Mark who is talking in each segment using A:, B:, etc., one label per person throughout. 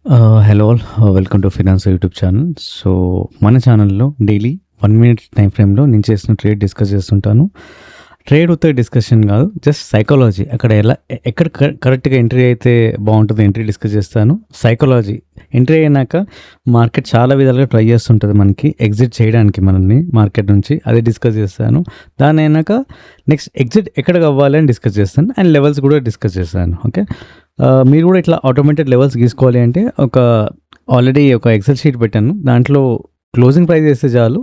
A: Hello all, welcome to finance YouTube channel. So మన ఛానల్లో daily 1 minute time ఫ్రేమ్లో నేను చేసిన ట్రేడ్ డిస్కస్ చేస్తుంటాను. ట్రేడ్ ఉత్తే డిస్కషన్ కాదు, జస్ట్ సైకాలజీ అక్కడ ఎక్కడ కరెక్ట్గా ఎంట్రీ అయితే బాగుంటుంది ఎంట్రీ డిస్కస్ చేస్తాను. సైకాలజీ ఎంట్రీ అయినాక మార్కెట్ చాలా విధాలుగా ట్రై చేస్తుంటుంది మనకి ఎగ్జిట్ చేయడానికి మనల్ని మార్కెట్ నుంచి, అది డిస్కస్ చేస్తాను. దాని అయినాక నెక్స్ట్ ఎగ్జిట్ ఎక్కడ అవ్వాలి అని డిస్కస్ చేస్తాను అండ్ లెవెల్స్ కూడా డిస్కస్ చేస్తాను. ఓకే, మీరు కూడా ఇట్లా ఆటోమేటెడ్ లెవెల్స్ గీసుకోవాలి అంటే ఆల్రెడీ ఒక ఎక్సెల్ షీట్ పెట్టాను. దాంట్లో క్లోజింగ్ ప్రైస్ చేస్తే చాలు,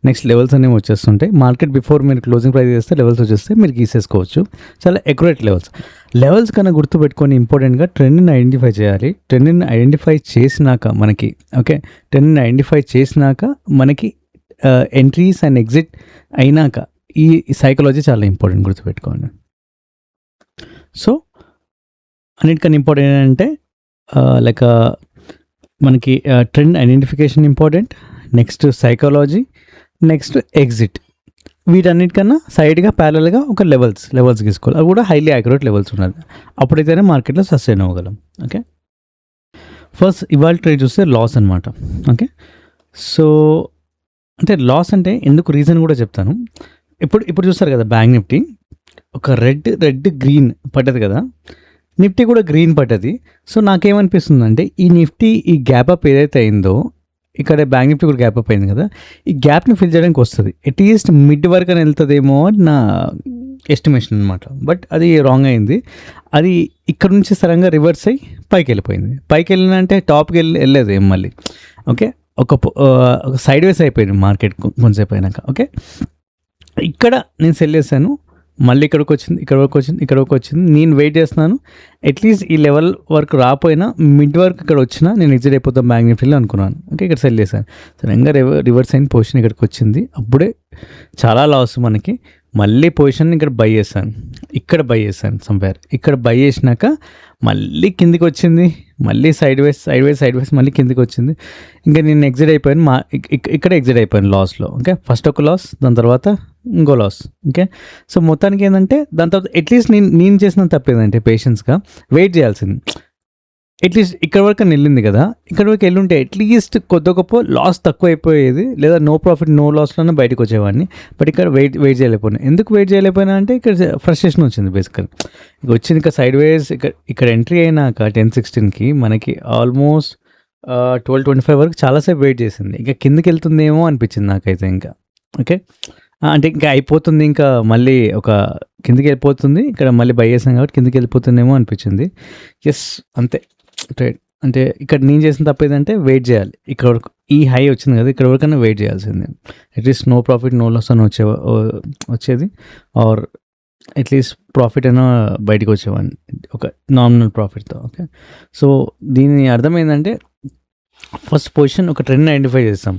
A: నెక్స్ట్ లెవెల్స్ అనేవి వచ్చేస్తుంటాయి. మార్కెట్ బిఫోర్ మీరు క్లోజింగ్ ప్రైస్ చేస్తే లెవెల్స్ వచ్చేస్తే మీరు గీసేసుకోవచ్చు. చాలా ఎక్యురేట్ లెవెల్స్ కన్నా గుర్తుపెట్టుకొని ఇంపార్టెంట్గా ట్రెండ్ని ఐడెంటిఫై చేయాలి. ట్రెండ్ని ఐడెంటిఫై చేసినాక మనకి ట్రెండ్ని ఐడెంటిఫై చేసినాక మనకి ఎంట్రీస్ అండ్ ఎగ్జిట్ అయినాక ఈ సైకాలజీ చాలా ఇంపార్టెంట్, గుర్తుపెట్టుకోండి. సో అన్నిటికన్నా ఇంపార్టెంట్ ఏంటంటే లైక్ మనకి trend identification important, next psychology, next exit. వీటన్నిటికన్నా సైడ్గా ప్యారల్గా ఒక లెవెల్స్ గీసుకోవాలి. అవి కూడా హైలీ యాక్యురేట్ లెవెల్స్ ఉన్నది, అప్పుడైతేనే మార్కెట్లో సస్టైన్ అవ్వగలం. ఓకే, ఫస్ట్ ఇవాళ ట్రేడ్ చూస్తే లాస్ అనమాట. ఓకే, సో అంటే లాస్ అంటే ఎందుకు రీజన్ కూడా చెప్తాను. ఇప్పుడు చూస్తారు కదా, బ్యాంక్ నిఫ్టీ ఒక రెడ్ గ్రీన్ పడ్డది కదా, నిఫ్టీ కూడా గ్రీన్ పడ్డది. సో నాకేమనిపిస్తుంది అంటే ఈ గ్యాప్ అప్ ఏదైతే అయిందో, ఇక్కడ బ్యాంక్ నిఫ్టీ కూడా గ్యాప్ అప్ అయింది కదా, ఈ గ్యాప్ని ఫిల్ చేయడానికి వస్తుంది. అట్లీస్ట్ మిడ్ వరకు అని వెళ్తుందేమో అని నా ఎస్టిమేషన్ అనమాట. బట్ అది రాంగ్ అయింది. అది ఇక్కడ నుంచి సడన్గా రివర్స్ అయ్యి పైకి వెళ్ళిందంటే టాప్కి వెళ్ళలేదు ఏం మళ్ళీ. ఓకే, ఒక సైడ్ వేస్ అయిపోయింది మార్కెట్ కొంచెంసేపు అయినాక. ఓకే, ఇక్కడ నేను సెల్ చేశాను, మళ్ళీ ఇక్కడికి వచ్చింది. నేను వెయిట్ చేస్తున్నాను, అట్లీస్ట్ ఈ లెవెల్ వరకు రాపోయినా మిడ్ వరకు ఇక్కడ వచ్చినా నేను ఎగ్జిట్ అయిపోతాను బ్యాంక్ నిఫ్టీలో అనుకున్నాను. ఓకే, ఇక్కడ సెల్ చేశాను. సడన్గా రివర్స్ అయిన పొజిషన్ ఇక్కడికి వచ్చింది, అప్పుడే చాలా లాస్ మనకి. మళ్ళీ పొజిషన్ ఇక్కడ బై చేశాను సంపేర్. ఇక్కడ బై చేసినాక మళ్ళీ కిందికి వచ్చింది, మళ్ళీ సైడ్ వేస్ మళ్ళీ కిందికి వచ్చింది. ఇంకా నేను ఎగ్జిట్ అయిపోయాను, ఇక్కడ ఎగ్జిట్ అయిపోయాను లాస్లో. ఓకే, ఫస్ట్ ఒక లాస్, దాని తర్వాత ఇంకో లాస్. ఓకే, సో మొత్తానికి ఏంటంటే దాని తర్వాత అట్లీస్ట్ నేను చేసిన తప్పేదంటే పేషెన్స్గా వెయిట్ చేయాల్సింది. అట్లీస్ట్ ఇక్కడ వరకు వెళ్ళింది కదా, ఇక్కడ వరకు వెళ్ళుంటే అట్లీస్ట్ కొద్ది గొప్ప లాస్ తక్కువ అయిపోయేది, లేదా నో ప్రాఫిట్ నో లాస్లోనే బయటకు వచ్చేవాడిని. బట్ ఇక్కడ వెయిట్ చేయలేకపోయినా. ఎందుకు వెయిట్ చేయలేకపోయినా అంటే ఇక్కడ ఫ్రస్ట్రేషన్ వచ్చింది బేసికల్. ఇక వచ్చింది ఇంకా సైడ్ వేస్. ఇక్కడ ఎంట్రీ అయినాక 10-16కి మనకి ఆల్మోస్ట్ 12-25 వరకు చాలాసేపు వెయిట్ చేసింది. ఇంకా కిందకి వెళ్తుందేమో అనిపించింది నాకైతే. ఇంకా ఓకే, అంటే ఇంకా అయిపోతుంది, ఇంకా మళ్ళీ ఒక కిందికి వెళ్ళిపోతుంది. ఇక్కడ మళ్ళీ బై చేసాం కాబట్టి కిందికి వెళ్ళిపోతుందేమో అనిపించింది. ఎస్, అంతే ట్రేడ్. అంటే ఇక్కడ నేను చేసిన తప్పు ఏదంటే వెయిట్ చేయాలి. ఇక్కడ వరకు ఈ హై వచ్చింది కదా, ఇక్కడ వరకన్నా వెయిట్ చేయాల్సింది. At least no profit no loss అని వచ్చేది, ఆర్ అట్లీస్ట్ ప్రాఫిట్ అయినా బయటకు వచ్చేవాడిని, ఒక నామినల్ ప్రాఫిట్తో. ఓకే, సో దీని అర్థం ఏంటంటే ఫస్ట్ పొజిషన్ ఒక ట్రెండ్ ఐడెంటిఫై చేస్తాం,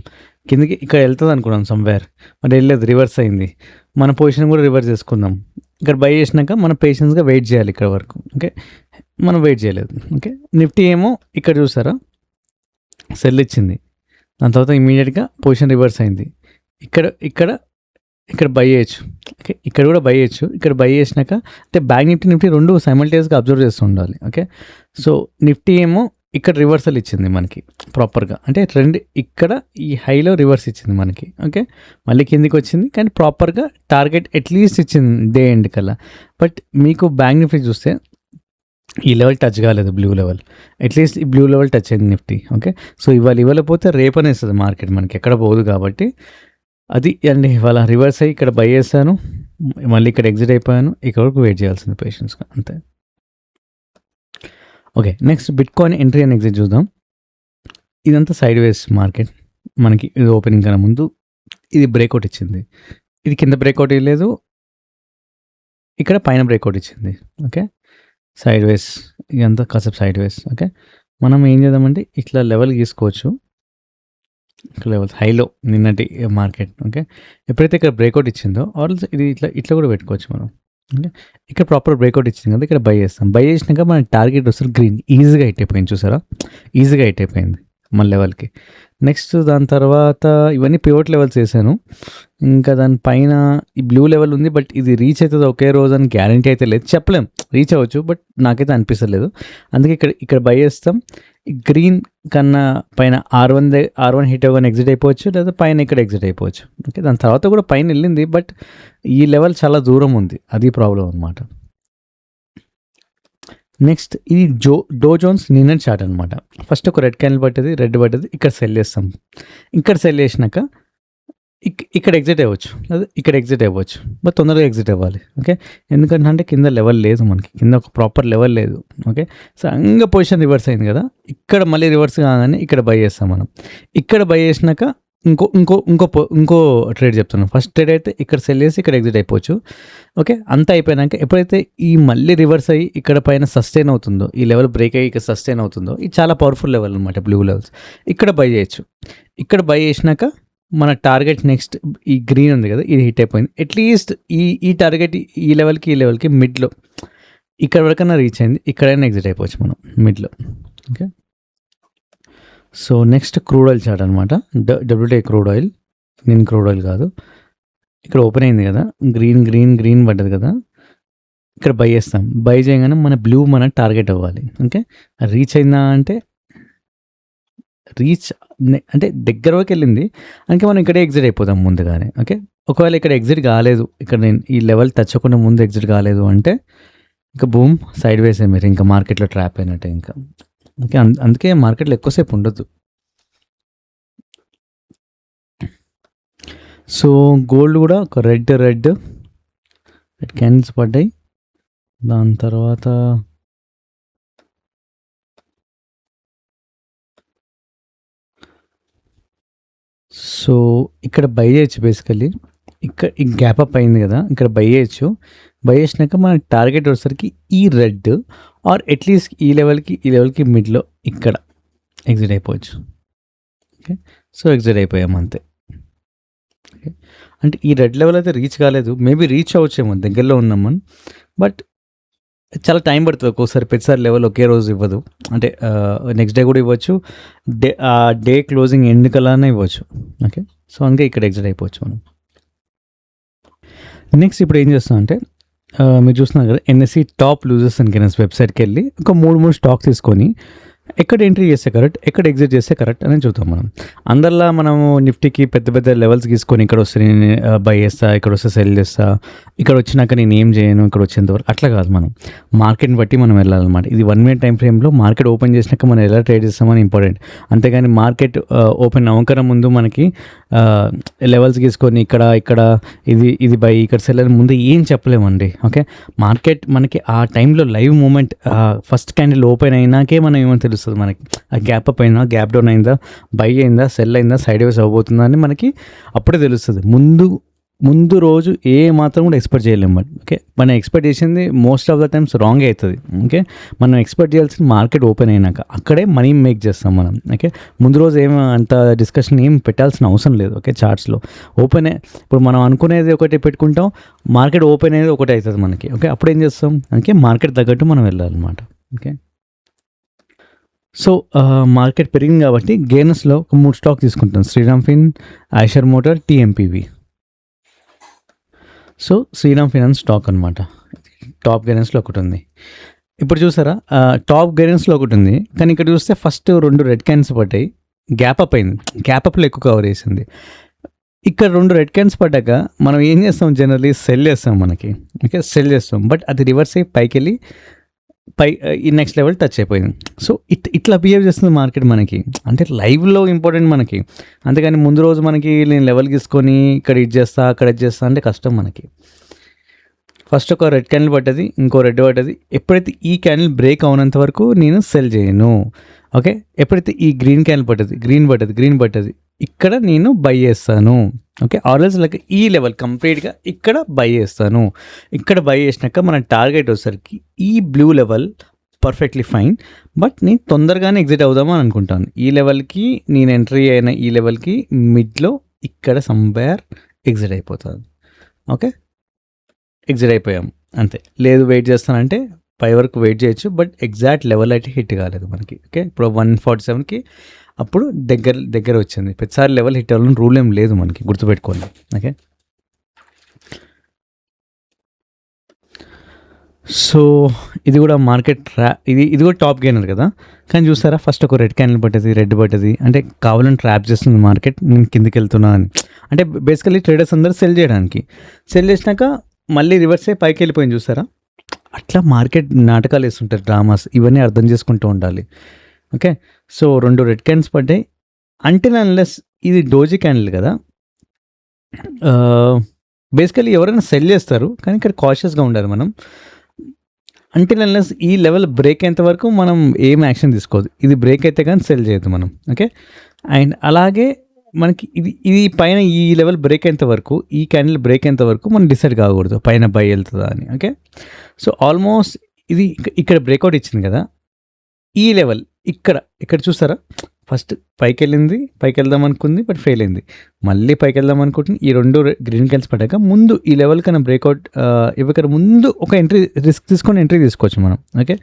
A: కిందకి ఇక్కడ వెళ్తుంది అనుకున్నాం సమ్వేర్, మరి వెళ్ళలేదు, రివర్స్ అయింది. మన పొజిషన్ కూడా రివర్స్ చేసుకుందాం. ఇక్కడ బై చేసినాక మనం పేషెన్స్గా వెయిట్ చేయాలి ఇక్కడ వరకు. ఓకే, మనం వెయిట్ చేయలేదు. ఓకే, నిఫ్టీ ఏమో ఇక్కడ చూసారా సెల్ ఇచ్చింది, దాని తర్వాత ఇమీడియట్గా పొజిషన్ రివర్స్ అయింది. ఇక్కడ బై చేయొచ్చు. ఓకే, ఇక్కడ కూడా బై చేయొచ్చు. ఇక్కడ బై చేసినాక అంటే బ్యాంక్ నిఫ్టీ రెండు సైమల్టేనియస్గా అబ్జర్వ్ చేస్తూ ఉండాలి. ఓకే, సో నిఫ్టీ ఏమో ఇక్కడ రివర్సల్ ఇచ్చింది మనకి ప్రాపర్గా, అంటే ట్రెండ్ ఇక్కడ ఈ హైలో రివర్స్ ఇచ్చింది మనకి. ఓకే, మళ్ళీ కిందికి వచ్చింది, కానీ ప్రాపర్గా టార్గెట్ అట్లీస్ట్ ఇచ్చింది డే ఎండ్ కల్లా. బట్ మీకు బ్యాంక్ నిఫ్టీ చూస్తే ఈ లెవెల్ టచ్ కాలేదు, బ్లూ లెవెల్. అట్లీస్ట్ ఈ బ్లూ లెవెల్ టచ్ అయింది నిఫ్టీ. ఓకే, సో ఇవ్వలేకపోతే రేపనే ఇస్తుంది మార్కెట్, మనకి ఎక్కడ పోదు కాబట్టి. అది అండి, ఇవాళ రివర్స్ అయ్యి ఇక్కడ బై చేశాను, మళ్ళీ ఇక్కడ ఎగ్జిట్ అయిపోయాను. ఇక్కడ వరకు వెయిట్ చేయాల్సింది పేషెన్స్గా, అంతే. Okay, next bit coin entry and exit చూద్దాం. ఇదంతా సైడ్ వేస్ మార్కెట్ మనకి. ఇది ఓపెనింగ్ కన్నా ముందు ఇది బ్రేక్అవుట్ ఇచ్చింది, ఇది కింద బ్రేక్అవుట్ ఇవ్వలేదు, ఇక్కడ పైన బ్రేక్అవుట్ ఇచ్చింది. ఓకే, సైడ్ వేస్, ఇదంతా కాసేపు సైడ్ వేస్. ఓకే, మనం ఏం చేద్దామంటే ఇట్లా లెవెల్ గీసుకోవచ్చు, లెవెల్స్ హైలో నిన్నటి మార్కెట్. ఓకే, ఎప్పుడైతే ఇక్కడ బ్రేక్అవుట్ ఇచ్చిందో ఆల్సో ఇది ఇట్లా కూడా పెట్టుకోవచ్చు మనం. ఓకే, ఇక్కడ ప్రాపర్ బ్రేక్అవుట్ ఇచ్చింది కదా, ఇక్కడ బై చేస్తాం. బై చేసినాక మన టార్గెట్ వస్తుంది గ్రీన్, ఈజీగా హిట్ అయిపోయింది. చూసారా, ఈజీగా హిట్ అయిపోయింది. మన లెవెల్కి. నెక్స్ట్ దాని తర్వాత ఇవన్నీ పివట్ లెవెల్స్ వేసాను. ఇంకా దానిపైన ఈ బ్లూ లెవెల్ ఉంది, బట్ ఇది రీచ్ అవుతుంది ఒకే రోజు అని గ్యారంటీ అయితే లేదు, చెప్పలేం. రీచ్ అవ్వచ్చు, బట్ నాకైతే అనిపిస్తలేదు. అందుకే ఇక్కడ బై చేస్తాం. గ్రీన్ కన్నా పైన R1 హిట్ అవ్వగానే ఎగ్జిట్ అయిపోవచ్చు, లేదా పైన ఇక్కడ ఎగ్జిట్ అయిపోవచ్చు. ఓకే, దాని తర్వాత కూడా పైన వెళ్ళింది, బట్ ఈ లెవెల్ చాలా దూరం ఉంది, అది ప్రాబ్లం అనమాట. నెక్స్ట్ ఇది డో జోన్స్ నిన్న చార్ట్ అనమాట. ఫస్ట్ ఒక రెడ్ క్యాండిల్ పట్టేది, రెడ్ పట్టేది, ఇక్కడ సెల్ చేస్తాం. ఇక్కడ సెల్ చేసినాక ఇక్కడ ఎగ్జిట్ అవ్వచ్చు, లేదా ఇక్కడ ఎగ్జిట్ అవ్వచ్చు, బట్ తొందరగా ఎగ్జిట్ అవ్వాలి. ఓకే, ఎందుకంటే కింద లెవెల్ లేదు, మనకి కింద ఒక ప్రాపర్ లెవెల్ లేదు. ఓకే, సో అంగా పొజిషన్ రివర్స్ అయింది కదా, ఇక్కడ మళ్ళీ రివర్స్ కాగానే ఇక్కడ బై చేస్తాం మనం. ఇక్కడ బై చేసినాక ఇంకో ట్రేడ్ చెప్తున్నాను. ఫస్ట్ ట్రేడ్ అయితే ఇక్కడ సెల్ చేసి ఇక్కడ ఎగ్జిట్ అయిపోవచ్చు. ఓకే, అంతా అయిపోయినాక ఎప్పుడైతే ఈ మళ్ళీ రివర్స్ అయ్యి ఇక్కడ పైన సస్టైన్ అవుతుందో, ఈ లెవెల్ బ్రేక్ అయ్యి ఇక్కడ సస్టైన్ అవుతుందో, ఇది చాలా పవర్ఫుల్ లెవెల్ అనమాట, బ్లూ లెవెల్స్. ఇక్కడ బై చేయొచ్చు. ఇక్కడ బై చేసినాక మన టార్గెట్ నెక్స్ట్ ఈ గ్రీన్ ఉంది కదా, ఇది హిట్ అయిపోయింది. అట్లీస్ట్ ఈ టార్గెట్ ఈ లెవెల్కి మిడ్లో ఇక్కడ వరకన్నా రీచ్ అయింది, ఇక్కడైనా ఎగ్జిట్ అయిపోవచ్చు మనం మిడ్లో. Okay, so next crude oil chart అనమాట. WTI క్రూడ్ ఆయిల్, నేను క్రూడ్ ఆయిల్ కాదు. ఇక్కడ ఓపెన్ అయింది కదా, గ్రీన్ పడ్డది కదా, ఇక్కడ బై చేస్తాం. బై చేయగానే మన బ్లూ మన టార్గెట్ అవ్వాలి. ఓకే, రీచ్ అయిందా అంటే అంటే దగ్గర వరకు వెళ్ళింది, అందుకే మనం ఇక్కడే ఎగ్జిట్ అయిపోతాం ముందుగానే. ఓకే, ఒకవేళ ఇక్కడ ఎగ్జిట్ కాలేదు, ఇక్కడ నేను ఈ లెవెల్ తెచ్చకుండా ముందు ఎగ్జిట్ కాలేదు అంటే ఇంకా బూమ్ సైడ్ వేసే మీరు ఇంకా మార్కెట్లో ట్రాప్ అయినట్టే ఇంకా. ఓకే, అందుకే మార్కెట్లో ఎక్కువసేపు ఉండదు. సో గోల్డ్ కూడా ఒక రెడ్ క్యాండిల్స్ పడ్డాయి. దాని తర్వాత సో ఇక్కడ బై చేయొచ్చు. బేసికల్లీ ఇక్కడ ఈ గ్యాప్ అప్ అయింది కదా, ఇక్కడ బై చేయొచ్చు. బై చేసినాక మన టార్గెట్ వచ్చేసరికి ఈ రెడ్ ఆర్ అట్లీస్ట్ ఈ లెవెల్కి మిడ్లో ఇక్కడ ఎగ్జిట్ అయిపోవచ్చు. ఓకే, సో ఎగ్జిట్ అయిపోయాము అంతే. ఓకే, అంటే ఈ రెడ్ లెవెల్ అయితే రీచ్ కాలేదు, మేబీ రీచ్ అవ్వచ్చేమో, దగ్గరలో ఉన్నాం మనం, బట్ చాలా టైం పడుతుంది. ఒక్కోసారి ప్రతిసారి లెవెల్ ఒకే రోజు ఇవ్వదు, అంటే నెక్స్ట్ డే కూడా ఇవ్వచ్చు, డే క్లోజింగ్ ఎండ్ కలానే ఇవ్వచ్చు. ఓకే, సో అందుకే ఇక్కడ ఎగ్జిట్ అయిపోవచ్చు మనం. నెక్స్ట్ ఇప్పుడు ఏం చేస్తాం అంటే మీరు చూస్తున్నారు కదా, NSE top losers and gainers వెబ్సైట్కి వెళ్ళి ఒక మూడు స్టాక్ తీసుకొని ఎక్కడ ఎంట్రీ చేస్తే కరెక్ట్, ఎక్కడ ఎగ్జిట్ చేస్తే కరెక్ట్ అని చూద్దాం మనం. అందరిలా మనము నిఫ్టీకి పెద్ద లెవెల్స్ తీసుకొని ఇక్కడ వస్తే నేను బై చేస్తా, ఇక్కడ వస్తే సెల్ చేస్తా, ఇక్కడ వచ్చినాక నేను ఏం చేయను ఇక్కడ వచ్చేంతవరకు, అట్లా కాదు. మనం మార్కెట్ని బట్టి మనం వెళ్ళాలన్నమాట. ఇది 1 minute టైం ఫ్రేమ్లో మార్కెట్ ఓపెన్ చేసినాక మనం ఎలా ట్రేడ్ చేస్తామని ఇంపార్టెంట్. అంతేగాని మార్కెట్ ఓపెన్ అవ్వకరం ముందు మనకి లెవెల్స్ తీసుకొని ఇక్కడ ఇది బై ఇక్కడ సెల్ అని ముందు ఏం చెప్పలేమండి. ఓకే, మార్కెట్ మనకి ఆ టైంలో live moment first candle open అయినాకే మనం ఏమని తెలుస్తుంది మనకి, ఆ గ్యాప్ అప్ అయినా, గ్యాప్ డౌన్ అయిందా, బై అయిందా, సెల్ అయిందా, సైడ్ వేస్ అవ్వబోతుందా అని మనకి అప్పుడే తెలుస్తుంది. ముందు రోజు ఏ మాత్రం కూడా ఎక్స్పెక్ట్ చేయలేము మనం. ఓకే, మనం ఎక్స్పెక్ట్ చేసింది most of the times wrong అవుతుంది. ఓకే, మనం ఎక్స్పెక్ట్ చేయాల్సిన మార్కెట్ ఓపెన్ అయినాక అక్కడే మనీ మేక్ చేస్తాం మనం. ఓకే, ముందు రోజు అంత డిస్కషన్ ఏం పెట్టాల్సిన అవసరం లేదు. ఓకే, చార్ట్స్లో ఇప్పుడు మనం అనుకునేది ఒకటి పెట్టుకుంటాం, మార్కెట్ ఓపెన్ అనేది ఒకటి అవుతుంది మనకి. ఓకే, అప్పుడు ఏం చేస్తాం, అందుకే మార్కెట్ తగ్గట్టు మనం వెళ్ళాలన్నమాట. ఓకే, సో మార్కెట్ పెరిగింది కాబట్టి గెయినర్స్లో ఒక 3 స్టాక్ తీసుకుంటాం. Shriram Fin, Eicher motor, TMPV. So Shriram finance stock అనమాట, టాప్ గైడెన్స్లో ఒకటి ఉంది. ఇప్పుడు చూసారా, టాప్ గైడెన్స్లో ఒకటి ఉంది, కానీ ఇక్కడ చూస్తే ఫస్ట్ 2 రెడ్ క్యాన్స్ పడ్డాయి, గ్యాప్ అప్ అయింది, గ్యాప్ అప్లో ఎక్కువ కవర్ చేసింది. ఇక్కడ 2 రెడ్ క్యాన్స్ పడ్డాక మనం ఏం చేస్తాం, జనరల్లీ సెల్ చేస్తాం మనకి. ఓకే, సెల్ చేస్తాం, బట్ అది రివర్స్ అయ్యి పైకి వెళ్ళి ఈ నెక్స్ట్ లెవెల్ టచ్ అయిపోయింది. సో ఇట్లా బిహేవ్ చేస్తుంది మార్కెట్ మనకి, అంటే లైవ్లో ఇంపార్టెంట్ మనకి. అంతేగాని ముందు రోజు మనకి నేను లెవెల్ తీసుకొని ఇక్కడ ఇది చేస్తా అక్కడ ఇది చేస్తా అంటే కష్టం మనకి. ఫస్ట్ ఒక రెడ్ క్యాండిల్ పడ్డది, ఇంకో రెడ్ పడ్డది, ఎప్పుడైతే ఈ క్యాండిల్ బ్రేక్ అవునంత వరకు నేను సెల్ చేయను. ఓకే, ఎప్పుడైతే ఈ గ్రీన్ క్యాండిల్ పడ్డది, గ్రీన్ పడ్డది, ఇక్కడ నేను బై చేస్తాను. ఓకే, ఆర్ఎల్స్ లైక్ ఈ లెవెల్ కంప్లీట్గా ఇక్కడ బై చేస్తాను. ఇక్కడ బై చేసినాక మన టార్గెట్ వచ్చేసరికి ఈ blue level perfectly fine, but నేను తొందరగానే ఎగ్జిట్ అవుదామని అనుకుంటాను. ఈ లెవెల్కి నేను ఎంట్రీ అయిన ఈ లెవెల్కి మిడ్లో ఇక్కడ సంవేర్ ఎగ్జిట్ అయిపోతుంది. ఓకే, ఎగ్జిట్ అయిపోయాం అంతే. లేదు వెయిట్ చేస్తానంటే పై వరకు వెయిట్ చేయొచ్చు, బట్ ఎగ్జాక్ట్ లెవెల్ అయితే హిట్ కాలేదు మనకి. ఓకే, ఇప్పుడు 147కి అప్పుడు దగ్గర వచ్చింది. ప్రతిసారి లెవెల్ హిట్ అవ్వాలని రూల్ ఏం లేదు మనకి, గుర్తుపెట్టుకోండి. ఓకే, సో ఇది కూడా మార్కెట్ ఇది కూడా టాప్ గెయినర్ కదా. కానీ చూసారా, ఫస్ట్ ఒక రెడ్ క్యాండిల్ పట్టేది, రెడ్ పట్టేది, అంటే కావాలని ట్రాప్ చేస్తుంది మార్కెట్, నేను కిందికి వెళ్తున్నా అని. అంటే బేసికలీ ట్రేడర్స్ అందరూ సెల్ చేయడానికి, సెల్ చేసినాక మళ్ళీ రివర్స్ అయ్యి పైకి వెళ్ళిపోయింది. చూసారా, అట్లా మార్కెట్ నాటకాలు వేస్తుంటారు, డ్రామాస్. ఇవన్నీ అర్థం చేసుకుంటూ ఉండాలి. ఓకే, సో 2 రెడ్ క్యాండిల్స్ పడ్డాయి. అంటిల్ అన్లెస్ ఇది డోజీ క్యాండిల్ కదా, బేసికలీ ఎవరైనా సెల్ చేస్తారు, కానీ ఇక్కడ కాషియస్గా ఉండాలి మనం. అంటిల్ అన్లెస్ ఈ లెవెల్ బ్రేక్ అయ్యేంత వరకు మనం ఏం యాక్షన్ తీసుకోవద్దు. ఇది బ్రేక్ అయితే కానీ సెల్ చేయొద్దు మనం. ఓకే, అండ్ అలాగే మనకి ఇది పైన ఈ లెవెల్ బ్రేక్ అయ్యేంత వరకు, ఈ క్యాండిల్ బ్రేక్ అయ్యేంత వరకు మనం డిసైడ్ కాకూడదు పైన బై వెళ్తుందా అని. ఓకే, సో ఆల్మోస్ట్ ఇది ఇక్కడ బ్రేక్అవుట్ ఇచ్చింది కదా, ఈ లెవెల్ ఇక్కడ చూసారా, ఫస్ట్ పైకి వెళ్ళింది, పైకి వెళ్దాం అనుకుంది, బట్ ఫెయిల్ అయింది. మళ్ళీ పైకి వెళ్దాం అనుకుంటుంది. ఈ 2 గ్రీన్ క్యాండిల్స్ పడ్డాక ముందు ఈ లెవెల్ కన్నా బ్రేక్అవుట్ ఇవ్వక ముందు ఒక రిస్క్ తీసుకొని ఎంట్రీ తీసుకోవచ్చు మనం. ఓకే,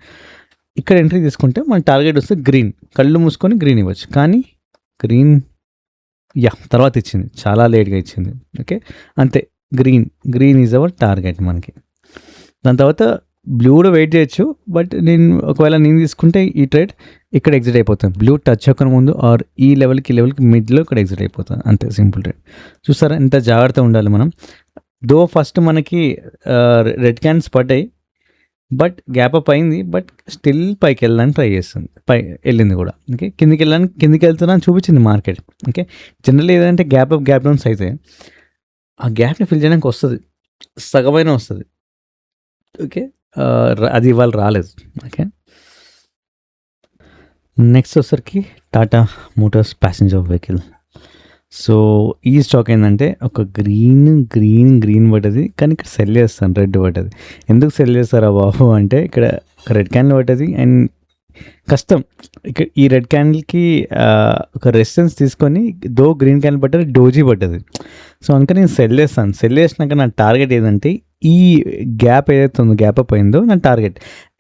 A: ఇక్కడ ఎంట్రీ తీసుకుంటే మన టార్గెట్ వస్తే గ్రీన్, కళ్ళు మూసుకొని గ్రీన్ ఇవ్వచ్చు. కానీ గ్రీన్ తర్వాత ఇచ్చింది, చాలా లేట్గా ఇచ్చింది. ఓకే, అంతే, గ్రీన్ ఈజ్ అవర్ టార్గెట్ మనకి. దాని తర్వాత బ్లూ కూడా వెయిట్ చేయొచ్చు, బట్ ఒకవేళ నేను తీసుకుంటే ఈ ట్రేడ్ ఇక్కడ ఎగ్జిట్ అయిపోతాను. బ్లూ టచ్ అవ్వక ముందు ఆర్ ఈ లెవెల్కి మిడ్లో ఇక్కడ ఎగ్జిట్ అయిపోతాను, అంతే, సింపుల్ ట్రేడ్. చూసారా ఎంత జాగ్రత్త ఉండాలి మనం. దో ఫస్ట్ మనకి రెడ్ క్యాండిల్స్ పడ్డాయి, బట్ గ్యాప్ అప్ అయింది, బట్ స్టిల్ పైకి వెళ్ళడానికి ట్రై చేస్తుంది, వెళ్ళింది కూడా. ఓకే, కిందికి వెళ్తున్నా చూపించింది మార్కెట్. ఓకే, జనరల్ ఏదంటే గ్యాప్ అప్ గ్యాప్ డౌన్స్ అయితే ఆ గ్యాప్ని ఫిల్ చేయడానికి వస్తుంది, సగమైన వస్తుంది. ఓకే, అది ఇవాళ రాలేదు. ఓకే, నెక్స్ట్ వచ్చేసరికి Tata Motors passenger vehicle. So ఈ స్టాక్ ఏంటంటే ఒక గ్రీన్ పడ్డది, కానీ ఇక్కడ సెల్ చేస్తాను, రెడ్ పడ్డది. ఎందుకు సెల్ చేస్తారా బాబు అంటే, ఇక్కడ రెడ్ క్యాండిల్ పడ్డది అండ్ కష్టం. ఇక్కడ ఈ రెడ్ క్యాండిల్కి ఒక రెసిస్టెన్స్ తీసుకొని గ్రీన్ క్యాండిల్ పడ్డది, డోజీ పడ్డది. సో అందుకని నేను సెల్ చేస్తాను. సెల్ చేసినాక నా టార్గెట్ ఏదంటే ఈ గ్యాప్ ఏదైతే ఉందో, గ్యాప్ అప్ అయిందో, నా టార్గెట్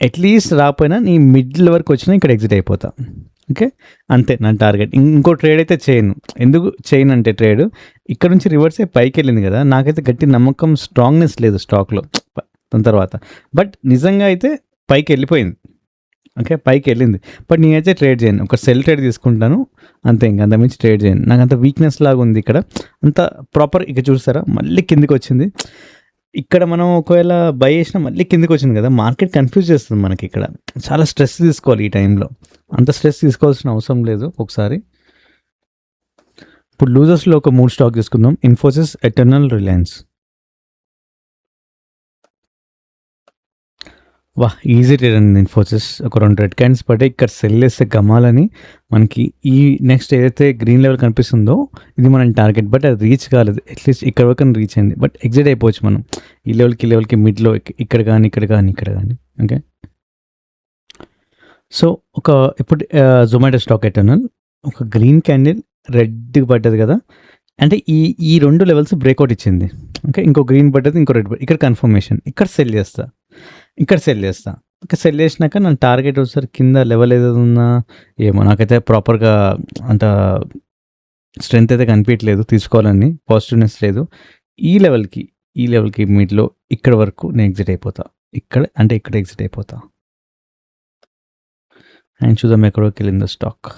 A: అట్లీస్ట్ రాకపోయినా నీ మిడిల్ వరకు వచ్చినా ఇక్కడ ఎగ్జిట్ అయిపోతా. ఓకే, అంతే నా టార్గెట్. ఇంకో ట్రేడ్ అయితే చేయను. ఎందుకు చేయను అంటే, ట్రేడ్ ఇక్కడ నుంచి రివర్స్ అయ్యి పైకి వెళ్ళింది కదా, నాకైతే గట్టి నమ్మకం, స్ట్రాంగ్నెస్ లేదు స్టాక్లో దాని తర్వాత. బట్ నిజంగా అయితే పైకి వెళ్ళిపోయింది. ఓకే, పైకి వెళ్ళింది, బట్ నేనైతే ట్రేడ్ చేయను. ఒక సెల్ ట్రేడ్ తీసుకుంటాను అంతే, ఇంక అంతమించి ట్రేడ్ చేయను. నాకు అంత వీక్నెస్ లాగా ఉంది ఇక్కడ, అంత ప్రాపర్. ఇక చూస్తారా మళ్ళీ కిందికి వచ్చింది. ఇక్కడ మనం ఒకవేళ బై చేసినా మళ్ళీ కిందికి వచ్చింది కదా, మార్కెట్ కన్ఫ్యూజ్ చేస్తుంది మనకి. ఇక్కడ చాలా స్ట్రెస్ తీసుకోవాలి ఈ టైంలో, అంత స్ట్రెస్ తీసుకోవాల్సిన అవసరం లేదు ఒకసారి. ఇప్పుడు లూజర్స్లో ఒక 3 స్టాక్ తీసుకుందాం. Infosys, eternal, Reliance. Easy trade అండి ఇన్ఫోసిస్. ఒక 2 రెడ్ క్యాండిల్స్ పడ్డే ఇక్కడ సెల్ చేస్తే గమాలని మనకి ఈ నెక్స్ట్ ఏదైతే గ్రీన్ లెవెల్ కనిపిస్తుందో ఇది మన టార్గెట్, బట్ అది రీచ్ కాలేదు. అట్లీస్ట్ ఇక్కడ వరకు రీచ్ అయింది, బట్ ఎగ్జిట్ అయిపోవచ్చు మనం ఈ లెవెల్కి మిడ్లో, ఇక్కడ కానీ. ఓకే, సో ఇప్పుడు జొమాటో స్టాక్ ఎటర్నల్, ఒక గ్రీన్ క్యాండిల్ రెడ్ పడ్డది కదా, అంటే ఈ 2 లెవెల్స్ బ్రేక్అవుట్ ఇచ్చింది. ఓకే, ఇంకో గ్రీన్ పడ్డది, ఇంకో రెడ్ పడ్డది. ఇక్కడ కన్ఫర్మేషన్, ఇక్కడ సెల్ చేస్తా. ఇక్కడ సెల్ చేసినాక నా టార్గెట్ ఒకసారి కింద లెవెల్ ఏదైతే ఉందా ఏమో, నాకైతే ప్రాపర్గా అంత స్ట్రెంత్ అయితే కనిపించలేదు, తీసుకోవాలని పాజిటివ్నెస్ లేదు. ఈ లెవెల్కి మిడ్లో ఇక్కడ వరకు నేను ఎగ్జిట్ అయిపోతా. ఇక్కడ ఎగ్జిట్ అయిపోతా. అండ్ చూద్దాం ఎక్కడికి వెళ్ళిందో స్టాక్,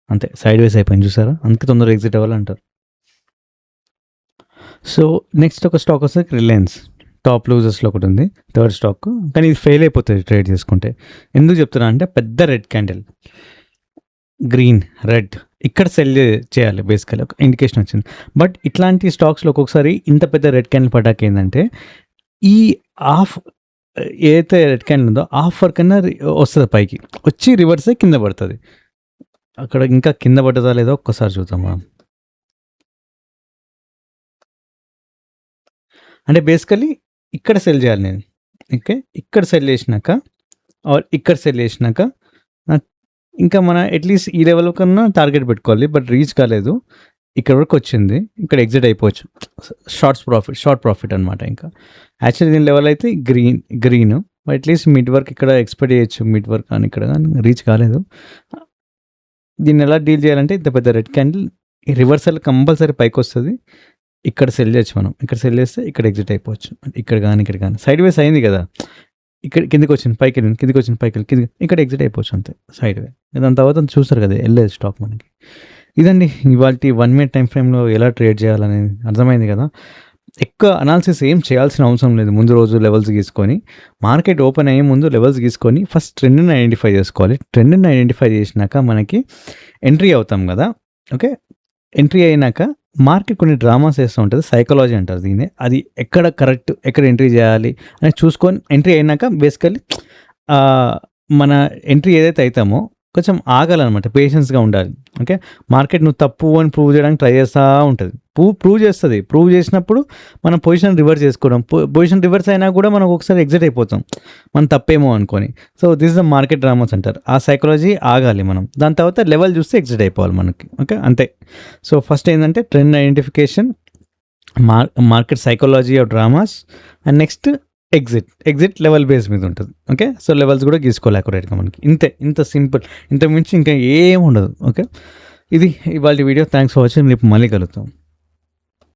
A: అంతే సైడ్ వేస్ అయిపోయింది. చూసారా, అందుకే తొందరగా ఎగ్జిట్ అవ్వాలంటారు. సో నెక్స్ట్ ఒక స్టాక్ వస్తే రిలయన్స్, టాప్ లూజర్స్లో ఒకటి ఉంది, థర్డ్ స్టాక్. కానీ ఇది ఫెయిల్ అయిపోతుంది ట్రేడ్ చేసుకుంటే. ఎందుకు చెప్తున్నా అంటే, పెద్ద రెడ్ క్యాండిల్, గ్రీన్, రెడ్, ఇక్కడ సెల్ చేయాలి బేసికలీ, ఒక ఇండికేషన్ వచ్చింది. బట్ ఇట్లాంటి స్టాక్స్లో ఒక్కొక్కసారి ఇంత పెద్ద రెడ్ క్యాండిల్ పడ్డాక ఏంటంటే, ఈ హాఫ్ ఏదైతే రెడ్ క్యాండిల్ ఉందో హాఫ్ వరకు కన్నా వస్తుంది పైకి, వచ్చి రివర్స్ అయ్యి కింద పడుతుంది. అక్కడ ఇంకా కింద పడ్డదా లేదో ఒక్కసారి చూద్దాం మనం. అంటే బేసికలీ ఇక్కడ సెల్ చేయాలి నేను. ఓకే, ఇక్కడ సెల్ చేసినాక ఇక్కడ సెల్ చేసినాక ఇంకా మన అట్లీస్ట్ ఈ లెవెల్ కన్నా టార్గెట్ పెట్టుకోవాలి, బట్ రీచ్ కాలేదు, ఇక్కడ వరకు వచ్చింది, ఇక్కడ ఎగ్జిట్ అయిపోవచ్చు. షార్ట్ ప్రాఫిట్ అనమాట. ఇంకా యాక్చువల్లీ దీని లెవెల్ అయితే green, but at least mid work ఇక్కడ ఎక్స్పెక్ట్ చేయొచ్చు, మిడ్ వర్క్ కానీ ఇక్కడ కానీ రీచ్ కాలేదు. దీన్ని ఎలా డీల్ చేయాలంటే ఇంత పెద్ద రెడ్ క్యాండిల్ ఈ రివర్సల్ కంపల్సరీ పైకొస్తది. ఇక్కడ సెల్ చేయొచ్చు మనం. ఇక్కడ సెల్ చేస్తే ఇక్కడ ఎగ్జిట్ అయిపోవచ్చు. ఇక్కడ గాని సైడ్ వేస్ అయింది కదా! ఇక్కడ కిందకొచ్చింది, పైకెళ్ళింది, కిందకొచ్చింది, పైకెళ్ళి కిందకి ఇక్కడ ఎగ్జిట్ అయిపోవచ్చు అంతే సైడ్ వే. దాని తర్వాత చూస్తారు కదా! ఎళ్ళేది స్టాక్ మనకి. ఇదండి ఇవాల్టి 1 మినిట్ టైమ్ ఫ్రేమ్‌లో ఎలా ట్రేడ్ చేయాలనేది అర్థమైంది కదా! ఎక్కువ అనాలిసిస్ ఏం చేయాల్సిన అవసరం లేదు. ముందు రోజు లెవెల్స్ గీసుకొని, మార్కెట్ ఓపెన్ అయ్యే ముందు లెవెల్స్ గీసుకొని ఫస్ట్ ట్రెండ్‌ని ఐడెంటిఫై చేసుకోవాలి. ట్రెండ్‌ని ఐడెంటిఫై చేసినాక మనకి ఎంట్రీ అవుతాం కదా! ఓకే. ఎంట్రీ అయినాక మార్కెట్ కొన్ని డ్రామాస్ ఏస్తూ ఉంటది. సైకాలజీ అంటారు దీన్నే. అది ఎక్కడ కరెక్ట్, ఎక్కడ ఎంట్రీ చేయాలి అని చూసుకొని ఎంట్రీ అయినాక బేసికల్లీ మన ఎంట్రీ ఏదైతే అయితామో కొంచెం ఆగాలనమాట. పేషెన్స్‌గా ఉండాలి. ఓకే. మార్కెట్ నువ్వు తప్పు అని ప్రూవ్ చేయడానికి ట్రై చేస్తా ఉంటది. ప్రూవ్ చేస్తది. ప్రూవ్ చేసినప్పుడు మనం పొజిషన్ రివర్స్ చేసుకోవడం. పొజిషన్ రివర్స్ అయినా కూడా మనం ఒకసారి ఎగ్జిట్ అయిపోతాం. మనం తప్పేమో అనుకోని. So this is the market dramas అంటారు. ఆ సైకాలజీ ఆగాలి మనం. దాని తర్వాత లెవెల్ చూస్తే ఎగ్జిట్ అయిపోవాలి మనకి. ఓకే. అంతే. సో ఫస్ట్ ఏందంటే trend identification, market psychology of dramas and next exit level base మీద ఉంటుంది. ఓకే. సో లెవెల్స్ కూడా గీసుకోవాలి అక్యురేట్‌గా మనకి. ఇంత సింపుల్. ఇంతకు మించి ఇంకా ఏం ఉండదు. ఓకే. ఇది ఇవాల్టి వీడియో. Thanks for watching. రేపు మళ్ళీ కలుద్దాం.